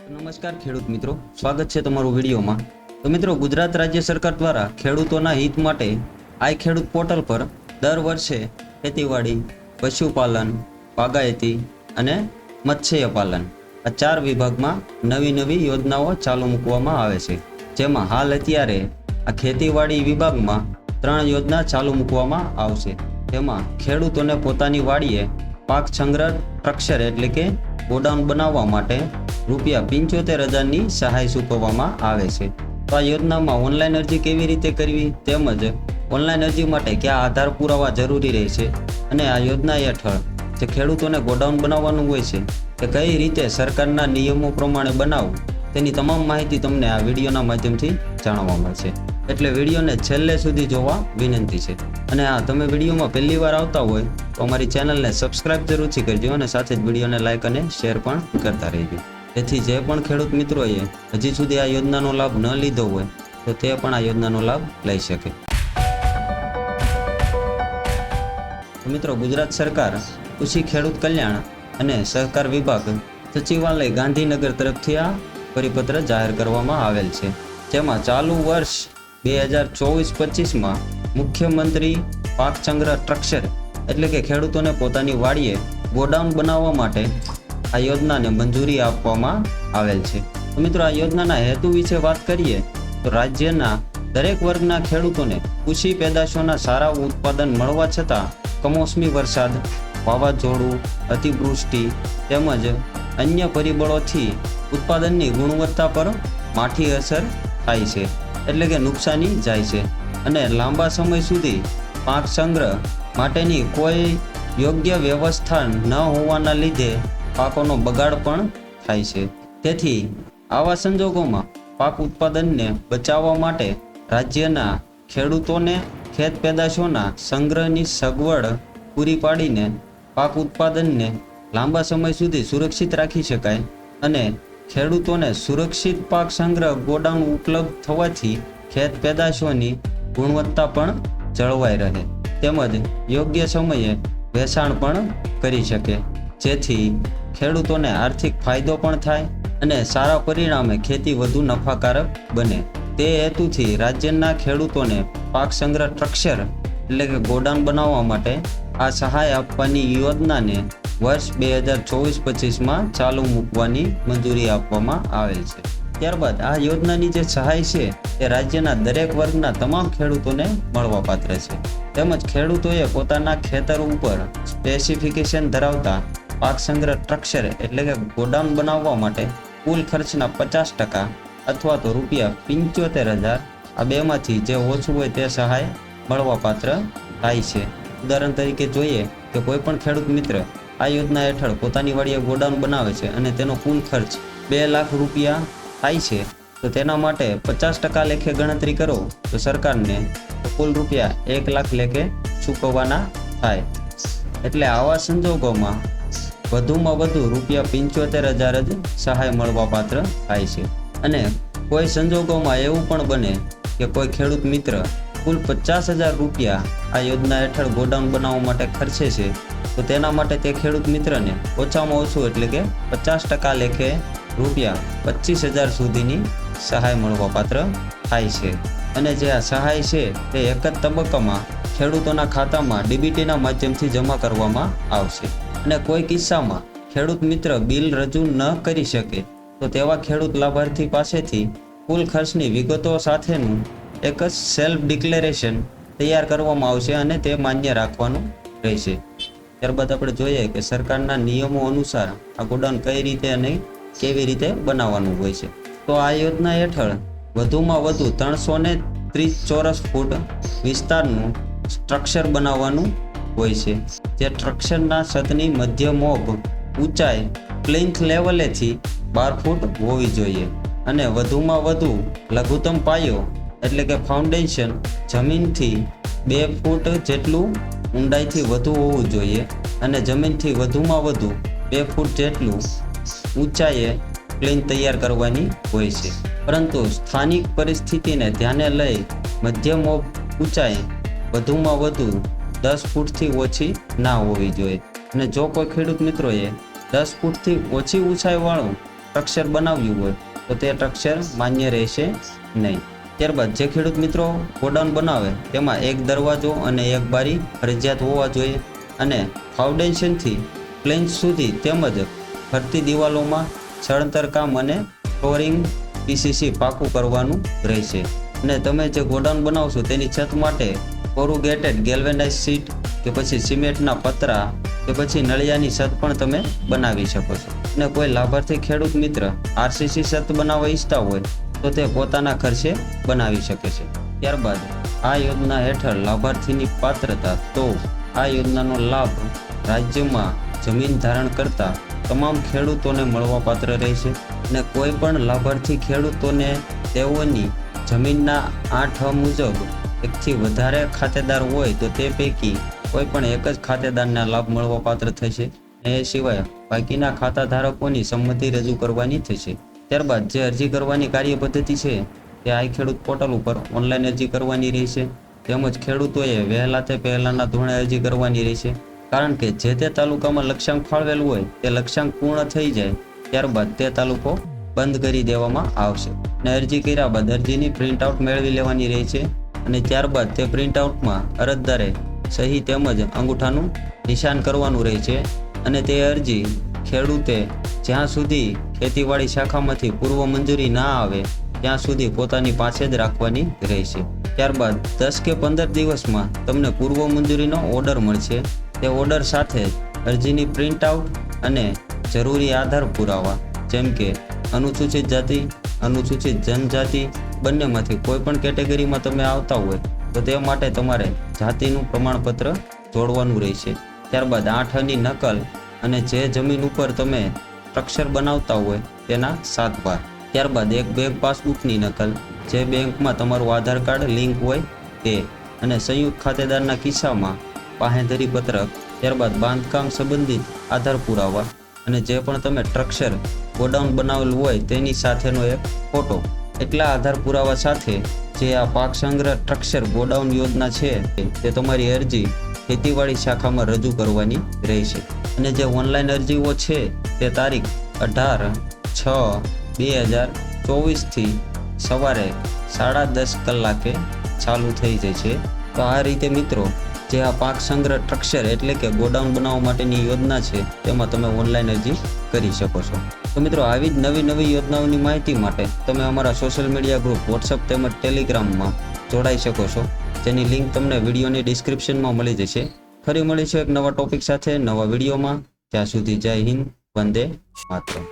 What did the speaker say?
નમસ્કાર ખેડૂત મિત્રો, સ્વાગત છે તમારું વિડીયોમાં। તો મિત્રો, ગુજરાત રાજ્ય સરકાર દ્વારા ખેડૂતોના હિત માટે આઈ ખેડૂત પોર્ટલ પર દર વર્ષે ખેતીવાડી, પશુપાલન, બાગાયતી અને મત્સ્યપાલન આ 4 વિભાગમાં નવી યોજનાઓ ચાલુ મૂકવામાં આવે છે। જેમાં હાલ અત્યારે આ ખેતીવાડી વિભાગમાં 3 યોજના ચાલુ મૂકવામાં આવશે। તેમાં ખેડૂતોને પોતાની વાડીએ પાક સંગ્રહ સ્ટ્રક્ચર એટલે કે ગોડાઉન બનાવવા માટે ₹75,000ની સહાય ચૂકવવામાં આવે છે। તો આ યોજનામાં ઓનલાઈન અરજી કેવી રીતે કરવી તેમજ ઓનલાઈન અરજી માટે કયા આધાર પુરાવા જરૂરી રહેશે અને આ યોજના હેઠળ જે ખેડૂતોને ગોડાઉન બનાવવાનું હોય છે તે કઈ રીતે સરકારના નિયમો પ્રમાણે બનાવવું તેની તમામ માહિતી તમને આ વિડીયોના માધ્યમથી જાણવા મળશે। એટલે વિડીયોને છેલ્લે સુધી જોવા વિનંતી છે। અને હા, તમે વિડીયોમાં પહેલી વાર આવતા હોય તો અમારી ચેનલને સબસ્ક્રાઇબ જરૂરથી કરજો અને સાથે જ વિડીયોને લાઇક અને શેર પણ કરતા રહેજો, જેથી જે પણ ખેડૂત મિત્રોએ હજી સુધી આ યોજનાનો લાભ ન લીધો હોય તો તે પણ આ યોજનાનો લાભ લઈ શકે। મિત્રો, ગુજરાત સરકાર કૃષિ ખેડૂત કલ્યાણ અને સહકાર વિભાગ સચિવાલય ગાંધીનગર તરફથી આ પરિપત્ર જાહેર કરવામાં આવેલ છે। જેમાં ચાલુ વર્ષ 2024-25માં મુખ્યમંત્રી પાક સંગ્રહ સ્ટ્રક્ચર એટલે કે ખેડૂતોને પોતાની વાડીએ ગોડાઉન બનાવવા માટે આ યોજનાને મંજૂરી આપવામાં આવેલ છે। તો મિત્રો, આ યોજનાના હેતુ વિશે વાત કરીએ તો રાજ્યના દરેક વર્ગના ખેડૂતોને કૃષિ પેદાશોના સારા ઉત્પાદન મળવા છતાં કમોસમી વરસાદ, વાવાઝોડું, અતિવૃષ્ટિ તેમજ અન્ય પરિબળોથી ઉત્પાદનની ગુણવત્તા પર માઠી અસર થાય છે એટલે કે નુકસાની જાય છે અને લાંબા સમય સુધી પાક સંગ્રહ માટેની કોઈ યોગ્ય વ્યવસ્થા ન હોવાના લીધે પાકોનો બગાડ પણ થાય છે। તેથી આવા સંજોગોમાં પાક ઉત્પાદનને બચાવવા માટે રાજ્યના ખેડૂતોને ખેત પેદાશોના સંગ્રહની સગવડ પૂરી પાડીને પાક ઉત્પાદનને લાંબા સમય સુધી સુરક્ષિત રાખી શકાય અને ખેડૂતોને સુરક્ષિત પાક સંગ્રહ ગોડાઉન ઉપલબ્ધ થવાથી ખેત પેદાશોની ગુણવત્તા પણ જળવાઈ રહે તેમજ યોગ્ય સમયે વેચાણ પણ કરી શકે, જેથી ખેડૂતોને આર્થિક ફાયદો પણ થાય અને સારા પરિણામે ખેતી વધુ નફાકારક બને। તે હેતુથી રાજ્યના ખેડૂતોને પાક સંગ્રહ સ્ટ્રક્ચર એટલે કે ગોડાઉન બનાવવા માટે આ સહાય આપવાની યોજનાને વર્ષ 2024-25માં ચાલુ મૂકવાની મંજૂરી આપવામાં આવેલ છે। ત્યારબાદ આ યોજનાની જે સહાય છે તે રાજ્યના દરેક વર્ગના તમામ ખેડૂતોને મળવાપાત્ર છે તેમજ ખેડૂતોએ પોતાના ખેતર ઉપર સ્પેસિફિકેશન ધરાવતા પાક સંગ્રહ સ્ટ્રક્ચર એટલે કે ગોડાઉન બનાવવા માટે કુલ ખર્ચના 50% અથવા તો ₹75,000 આ બેમાંથી જે ઓછું હોય તે સહાય મળવાપાત્ર થાય છે। ઉદાહરણ તરીકે જોઈએ કે કોઈ પણ ખેડૂત મિત્ર આ યોજના હેઠળ પોતાની વાડીએ ગોડાઉન બનાવે છે અને તેનો કુલ ખર્ચ ₹2 લાખ થાય છે તો તેના માટે 50% લેખે ગણતરી કરો તો સરકારને કુલ ₹1 લાખ લેખે ચૂકવવાના થાય। એટલે આવા સંજોગોમાં વધુમાં વધુ ₹75,000 જ સહાય મળવાપાત્ર થાય છે। અને કોઈ સંજોગોમાં એવું પણ બને કે કોઈ ખેડૂત મિત્ર કુલ ₹50,000 આ યોજના હેઠળ ગોડાઉન બનાવવા માટે ખર્ચે છે તો તેના માટે તે ખેડૂત મિત્રને ઓછામાં ઓછું એટલે કે 50% લેખે ₹25,000 સુધીની સહાય મળવાપાત્ર થાય છે। અને જે આ સહાય છે તે એક જ તબક્કામાં ખેડૂતોના ખાતામાં ડીબીટીના માધ્યમથી જમા કરવામાં આવશે। અને કોઈ કિસ્સામાં ખેડૂત મિત્ર બિલ રજૂ ન કરી શકે તો તેવા ખેડૂત લાભાર્થી પાસેથી કુલ ખર્ચની વિગતો સાથેનું એક જ સેલ્ફ ડિક્લેરેશન તૈયાર કરવામાં આવશે અને તે માન્ય રાખવાનું રહેશે। ત્યારબાદ આપણે જોઈએ કે સરકારના નિયમો અનુસાર આ ગોડાઉન કઈ રીતે અને કેવી રીતે બનાવવાનું હોય છે। તો આ યોજના હેઠળ વધુમાં વધુ 330 ચોરસ ફૂટ વિસ્તારનું સ્ટ્રક્ચર બનાવવાનું હોય છે, જે સ્ટ્રક્ચરના છતની મધ્ય મોભ ઊંચાઈ પ્લિન્થ લેવલેથી 12 ફૂટ હોવી જોઈએ અને વધુમાં વધુ લઘુત્તમ પાયો એટલે કે ફાઉન્ડેશન જમીનથી 2 ફૂટ જેટલું ઊંડાઈથી વધુ હોવું જોઈએ અને જમીનથી વધુમાં વધુ 2 ફૂટ જેટલું ઊંચાઈએ પ્લેન તૈયાર કરવાની હોય છે। પરંતુ સ્થાનિક પરિસ્થિતિને ધ્યાને લઈ મધ્યમ ઊંચાઈ વધુમાં વધુ 10 ફૂટથી ઓછી ના હોવી જોઈએ અને જો કોઈ ખેડૂત મિત્રોએ 10 ફૂટથી ઓછી ઊંચાઈવાળું સ્ટ્રક્ચર બનાવ્યું હોય તો તે સ્ટ્રક્ચર માન્ય રહેશે નહીં. ત્યારબાદ જે ખેડૂત મિત્રો ગોડાઉન બનાવે તેમાં એક દરવાજો અને એક બારી ફરજિયાત હોવા જોઈએ અને ફાઉન્ડેશનથી પ્લેન્સ સુધી તેમજ ફરતી દિવાલોમાં સળંતર કામ અને ફ્લોરિંગ પીસીસી પાકું કરવાનું રહેશે. અને તમે જે ગોડાઉન બનાવશો તેની છત માટે કોરુગેટેડ ગેલ્વેનાઇઝ શીટ કે પછી સિમેન્ટના પતરા કે પછી નળિયાની છત પણ તમે બનાવી શકો છો. અને કોઈ લાભાર્થી ખેડૂત મિત્ર આરસીસી છત બનાવવા ઈચ્છતા હોય તો તે પોતાના ખર્ચે બનાવી શકે છે. ત્યારબાદ આ યોજના હેઠળ લાભાર્થીની પાત્રતા. તો આ યોજનાનો લાભ રાજ્યમાં જમીન ધારણ કરતા તમામ ખેડૂતોને મળવાપાત્ર રહેશે અને કોઈ પણ લાભાર્થી ખેડૂતોને તેઓની જમીનના 8 મુજબ એકથી વધારે ખાતેદાર હોય તો તે પૈકી કોઈ પણ એક જ ખાતેદારને લાભ મળવાપાત્ર થશે. એ સિવાય બાકીના ખાતા ધારકોની સંમતિ રજૂ કરવાની થશે. ત્યારબાદ જે અરજી કરવાની કાર્ય પદ્ધતિ છે તે આઈ ખેડૂત પોર્ટલ ઉપર ઓનલાઈન અરજી કરવાની રહેશે. તેમજ ખેડૂતોએ વહેલા તે પહેલાના ધોરણે અરજી કરવાની રહેશે. કારણ કે જે તે તાલુકામાં લક્ષ્યાંક ફાળવેલું હોય તે લક્ષ્યાંક પૂર્ણ થઈ જાય ત્યારબાદ તે તાલુકો બંધ કરી દેવામાં આવશે. અને અરજી કર્યા બાદ અરજીની પ્રિન્ટઆઉટ મેળવી લેવાની રહે છે અને ત્યારબાદ તે પ્રિન્ટઆઉટમાં અરજદારે સહી તેમજ અંગૂઠાનું નિશાન કરવાનું રહે છે. અને તે અરજી ખેડૂતે જ્યાં સુધી ખેતીવાડી શાખામાંથી પૂર્વ મંજૂરી ના આવે ત્યાં સુધી પોતાની પાસે જ રાખવાની રહેશે. ત્યારબાદ 10 કે 15 દિવસમાં તમને પૂર્વ મંજૂરીનો ઓર્ડર મળશે. તે ઓર્ડર સાથે અરજીની પ્રિન્ટઆઉટ અને જરૂરી આધાર પુરાવા જેમ કે અનુસૂચિત જાતિ, અનુસૂચિત જનજાતિ બંનેમાંથી કોઈ પણ કેટેગરીમાં તમે આવતા હોય તો તે માટે તમારે જાતિનું પ્રમાણપત્ર જોડવાનું રહેશે. ત્યારબાદ 8 નકલ અને જે જમીન ઉપર તમે સ્ટ્રક્ચર બનાવતા હોય તેના 7 વાર. ત્યારબાદ એક બેંક પાસબુકની નકલ, જે બેંકમાં તમારું આધાર કાર્ડ લિંક હોય તે, અને સંયુક્ત ખાતેદારના કિસ્સામાં બાંહેધરી પત્રક. ત્યારબાદ બાંધકામ સંબંધિત આધાર પુરાવા અને જે પણ તમે સ્ટ્રક્ચર ગોડાઉન બનાવેલું હોય તેની સાથેનો એક ફોટો. એટલા આધાર પુરાવા સાથે જે આ પાક સંગ્રહ સ્ટ્રક્ચર ગોડાઉન યોજના છે તે તમારી અરજી ખેતીવાડી શાખામાં રજૂ કરવાની રહેશે. અને જે ઓનલાઈન અરજીઓ છે તે તારીખ 18/6/2024 સવારે 10:30 કલાકે ચાલુ થઈ જાય છે. તો આ રીતે મિત્રો જે આ પાક સંગ્રહ સ્ટ્રક્ચર એટલે કે ગોડાઉન બનાવવા માટેની યોજના છે તેમાં તમે ઓનલાઈન અરજી કરી શકો છો. તો મિત્રો આવી જ નવી યોજનાઓની માહિતી માટે તમે અમારા સોશિયલ મીડિયા ગ્રુપ વોટ્સઅપ તેમજ ટેલિગ્રામમાં જોડાઈ શકો છો, જેની લિંક તમને વિડીયોની ડિસ્ક્રિપ્શનમાં મળી જશે. ફરી મળીશું એક નવા ટોપિક સાથે નવા વિડીયોમાં. ત્યાં સુધી જય હિન્દ, વંદે માતરમ.